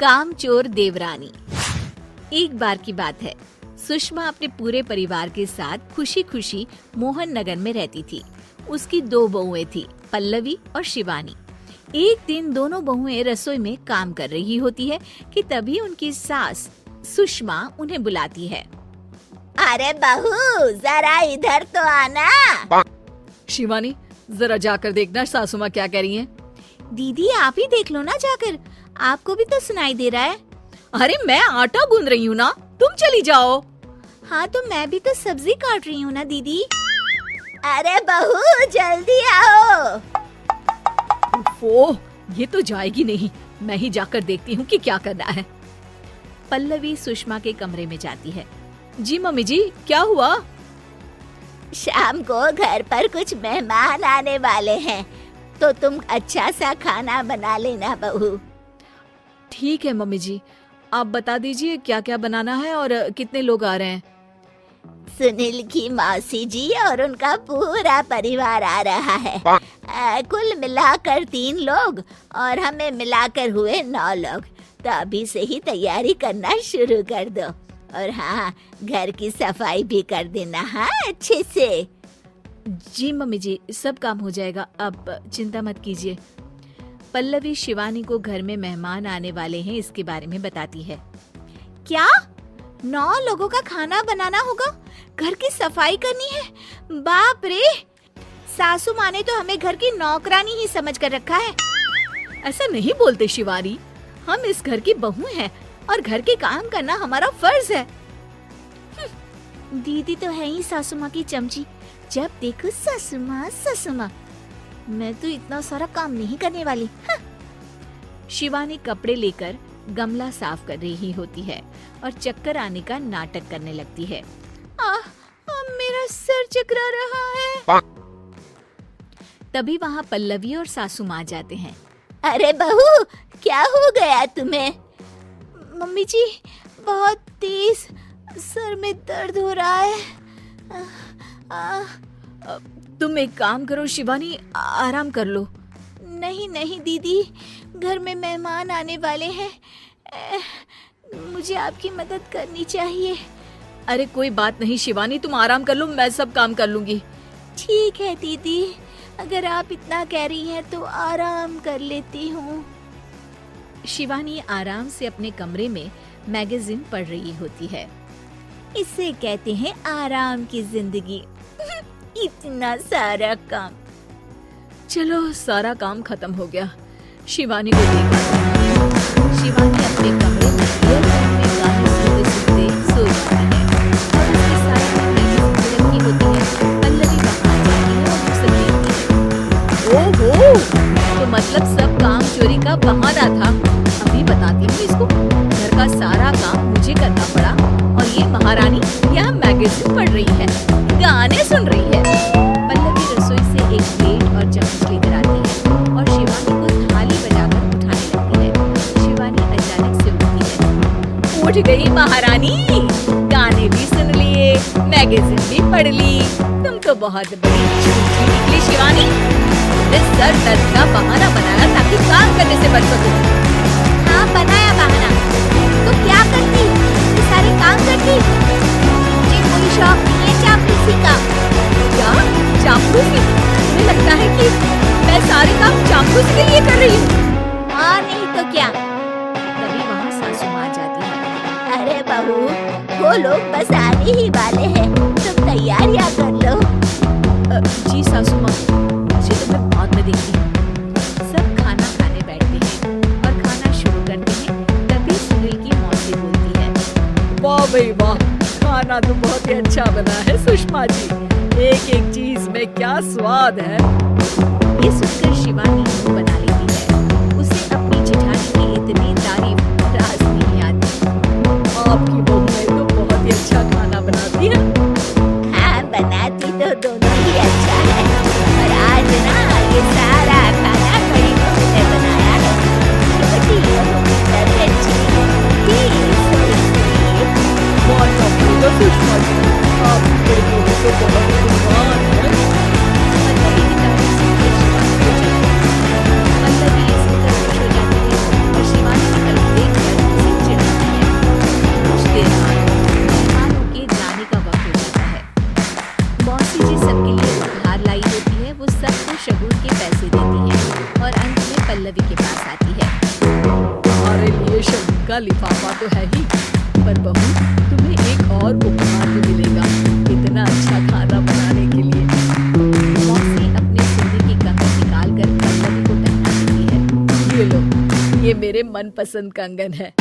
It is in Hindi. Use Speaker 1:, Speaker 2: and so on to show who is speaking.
Speaker 1: कामचोर देवरानी। एक बार की बात है, सुषमा अपने पूरे परिवार के साथ खुशी खुशी मोहन नगर में रहती थी। उसकी 2 बहुएं थी, पल्लवी और शिवानी। एक दिन दोनों बहुएं रसोई में काम कर रही होती है कि तभी उनकी सास सुषमा उन्हें बुलाती है।
Speaker 2: अरे बहू, जरा इधर तो आना।
Speaker 1: शिवानी, जरा जाकर देखना सासू माँ क्या कह रही हैं।
Speaker 2: दीदी आप ही देख लो ना जाकर, आपको भी तो सुनाई दे रहा है।
Speaker 1: अरे मैं आटा गूंद रही हूँ ना, तुम चली जाओ।
Speaker 2: हाँ तो मैं भी तो सब्जी काट रही हूँ ना दीदी। अरे बहू जल्दी आओ।
Speaker 1: ओह, ये तो जाएगी नहीं, मैं ही जाकर देखती हूँ कि क्या करना है। पल्लवी सुषमा के कमरे में जाती है। जी मम्मी जी, क्या हुआ?
Speaker 2: शाम को घर पर कुछ मेहमान आने वाले हैं, तो तुम अच्छा सा खाना बना लेना बहू।
Speaker 1: ठीक है मम्मी जी, आप बता दीजिए क्या क्या बनाना है और कितने लोग आ रहे हैं।
Speaker 2: सुनील की मौसी जी और उनका पूरा परिवार आ रहा है। कुल मिलाकर 3 लोग और हमें मिलाकर हुए 9 लोग। तो अभी से ही तैयारी करना शुरू कर दो। और हाँ, घर की सफाई भी कर देना, हाँ अच्छे से।
Speaker 1: जी मम्मी जी, सब काम हो जाएगा, आप चिंता मत कीजिए। पल्लवी शिवानी को घर में मेहमान आने वाले हैं इसके बारे में बताती है।
Speaker 2: क्या 9 लोगों का खाना बनाना होगा, घर की सफाई करनी है? बाप रे, सासू माँ ने तो हमें घर की नौकरानी ही समझ कर रखा है।
Speaker 1: ऐसा नहीं बोलते शिवानी, हम इस घर की बहू हैं और घर के काम करना हमारा फर्ज है।
Speaker 2: दीदी तो है ही सासू माँ की चमची, जब देखो सासू माँ सासू माँ। मैं तो इतना सारा काम नहीं करने वाली।
Speaker 1: शिवानी कपड़े लेकर गमला साफ कर रही होती है और चक्कर आने का नाटक करने लगती है।
Speaker 2: मेरा सिर चकरा रहा है।
Speaker 1: तभी वहाँ पल्लवी और सासू माँ जाते हैं।
Speaker 2: अरे बहू, क्या हो गया तुम्हें? मम्मी जी, बहुत तेज सर में दर्द हो रहा है।
Speaker 1: तुम एक काम करो शिवानी, आराम कर लो।
Speaker 2: नहीं नहीं दीदी, घर में मेहमान आने वाले हैं, मुझे आपकी मदद करनी चाहिए।
Speaker 1: अरे कोई बात नहीं शिवानी, तुम आराम कर लो, मैं सब काम कर लूंगी।
Speaker 2: ठीक है दीदी, अगर आप इतना कह रही हैं तो आराम कर लेती हूँ।
Speaker 1: शिवानी आराम से अपने कमरे में मैगजीन पढ़ रही होती है।
Speaker 2: इसे कहते हैं आराम की जिंदगी। इतना सारा काम।
Speaker 1: चलो, सारा काम खत्म हो गया। शिवानी को देखा, शिवानी अपने कमरे में ईयरफोन में गाने सुनते सुनते सो जाती है और उसके साथ रखी होती है। पल्लवी वहाँ जाती है और उसे देखती है। ओहो, तो मतलब सब काम चोरी का बहाना था। अभी बताती हूँ इसको, घर का सारा काम मुझे करना पड़ा और ये महारानी यहाँ मैगजीन पढ़ रही है, गाने सुन रही है। पल्लवी रसोई से एक प्लेट और चम्मच लेकर आती है और शिवानी को थाली बजाकर उठाने लगती है। शिवानी अचानक से उठती है। उठ गई महारानी, गाने भी सुन लिए, मैगजीन भी पढ़ ली। तुम तो बहुत बड़ी झूठी निकली शिवानी। सर दर्द का बहाना बनाया ताकि काम करने से बच सकूं।
Speaker 2: हाँ बनाया बहाना, तो क्या करती? ये सारे काम करती? मुझे कोई शौक नहीं है चापलूसी का।
Speaker 1: क्या चापलूसी? मुझे लगता है कि मैं सारे काम चापलूसी के लिए कर रही हूँ।
Speaker 2: हाँ नहीं तो क्या।
Speaker 1: तभी वहाँ सासू माँ जाती है।
Speaker 2: अरे बहू, वो लोग बस आने ही वाले हैं, तुम तैयारियाँ कर लो।
Speaker 1: जी सासू माँ, मुझे तो मैं बाद में देखती हूँ। सब खाना खाने बैठते हैं और खाना शुरू करते हैं। तभी सुनील की मौसी बोलती है। वाह भाई वाह, खाना तो बहुत ही अच्छा बना है सुषमा जी, एक एक चीज में क्या स्वाद है। ये सुनकर शिवानी मुंह बना लेती है। उसे अपनी जेठानी की इतनी तारीफ रास नहीं आती। आपकी बहू तो बहुत ही अच्छा खाना बनाती है।
Speaker 2: हाँ बनाती तो दोनों ही अच्छा है, पर आज ना ये सारा खाना बड़ी बहू ने बनाया है। छोटी बहू की तबीयत ठीक
Speaker 1: बहुत तो सुषमा जी, आपकी बड़ी बहू तो बहुत कुर्बान है। पल्लवी की तारीफ सुनकर शिवानी को लिफाफा तो है ही, पर बहू तुम्हें एक और उपहार भी मिलेगा इतना अच्छा खाना बनाने के लिए। मौसी अपने सोने की कंगन निकाल कर पल्लवी को पहना देती है। ये लो, ये मेरे मनपसंद कंगन है।